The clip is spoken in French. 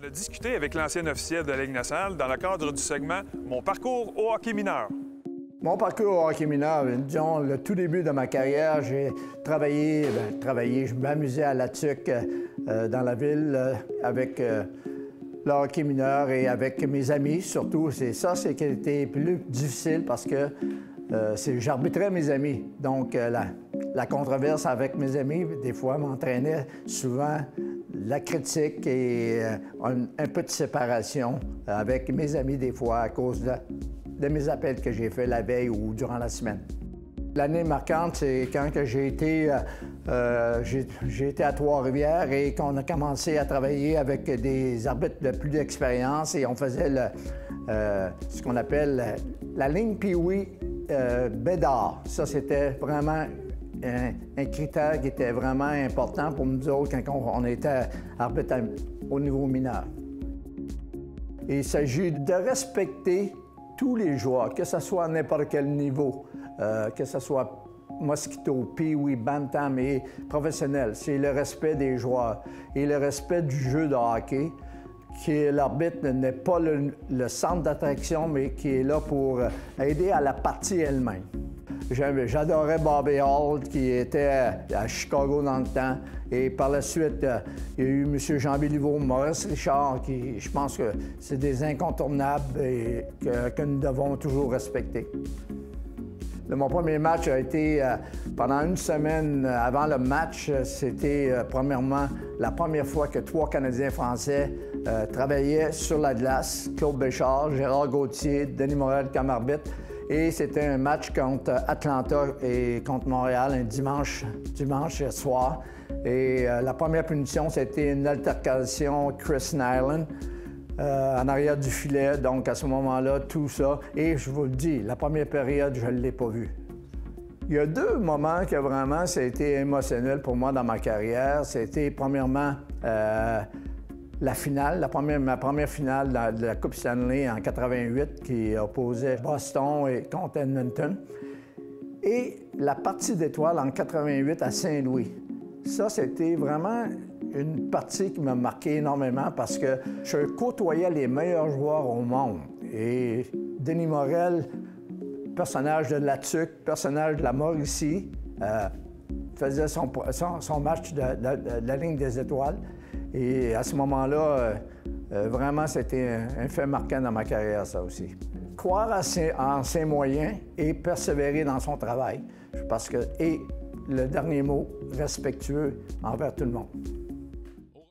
On a discuté avec l'ancien officier de la Ligue nationale dans le cadre du segment « Mon parcours au hockey mineur ». Mon parcours au hockey mineur, disons, le tout début de ma carrière, j'ai travaillé, je m'amusais à la TUC dans la ville avec le hockey mineur et avec mes amis, surtout. C'est ça, c'est qui a été plus difficile parce que j'arbitrais mes amis. Donc, la controverse avec mes amis, des fois, m'entraînait souvent la critique et un peu de séparation avec mes amis, des fois, à cause de mes appels que j'ai faits la veille ou durant la semaine. L'année marquante, c'est quand j'ai été à Trois-Rivières et qu'on a commencé à travailler avec des arbitres de plus d'expérience et on faisait ce qu'on appelle la ligne Pee-wee Bédard. Ça, c'était vraiment un critère qui était vraiment important pour nous autres quand on était arbitre au niveau mineur. Il s'agit de respecter tous les joueurs, que ce soit à n'importe quel niveau, que ce soit Mosquito, Pee-wee, Bantam et professionnel. C'est le respect des joueurs et le respect du jeu de hockey, que l'arbitre n'est pas le centre d'attraction, mais qui est là pour aider à la partie elle-même. J'adorais Bobby Hall, qui était à Chicago dans le temps. Et par la suite, il y a eu M. Jean Béliveau, Maurice Richard, qui, je pense que c'est des incontournables et que nous devons toujours respecter. Mon premier match a été pendant une semaine avant le match. C'était premièrement la première fois que 3 Canadiens français travaillaient sur la glace. Claude Béchard, Gérard Gauthier, Denis Morel comme arbitre. Et c'était un match contre Atlanta et contre Montréal un dimanche soir. Et la première punition, c'était une altercation Chris Nyland en arrière du filet. Donc, à ce moment-là, tout ça. Et je vous le dis, la première période, je ne l'ai pas vu. Il y a 2 moments que vraiment, ça a été émotionnel pour moi dans ma carrière. C'était premièrement la finale, ma première finale de la Coupe Stanley en 88 qui opposait Boston contre Edmonton. Et la partie d'étoiles en 88 à Saint-Louis. Ça, c'était vraiment une partie qui m'a marqué énormément parce que je côtoyais les meilleurs joueurs au monde. Et Denis Morel, personnage de la TUC, personnage de la Mauricie, faisait son match de la ligne des étoiles. Et à ce moment-là, vraiment, c'était un fait marquant dans ma carrière, ça aussi. Croire en ses moyens et persévérer dans son travail. Et le dernier mot, respectueux envers tout le monde.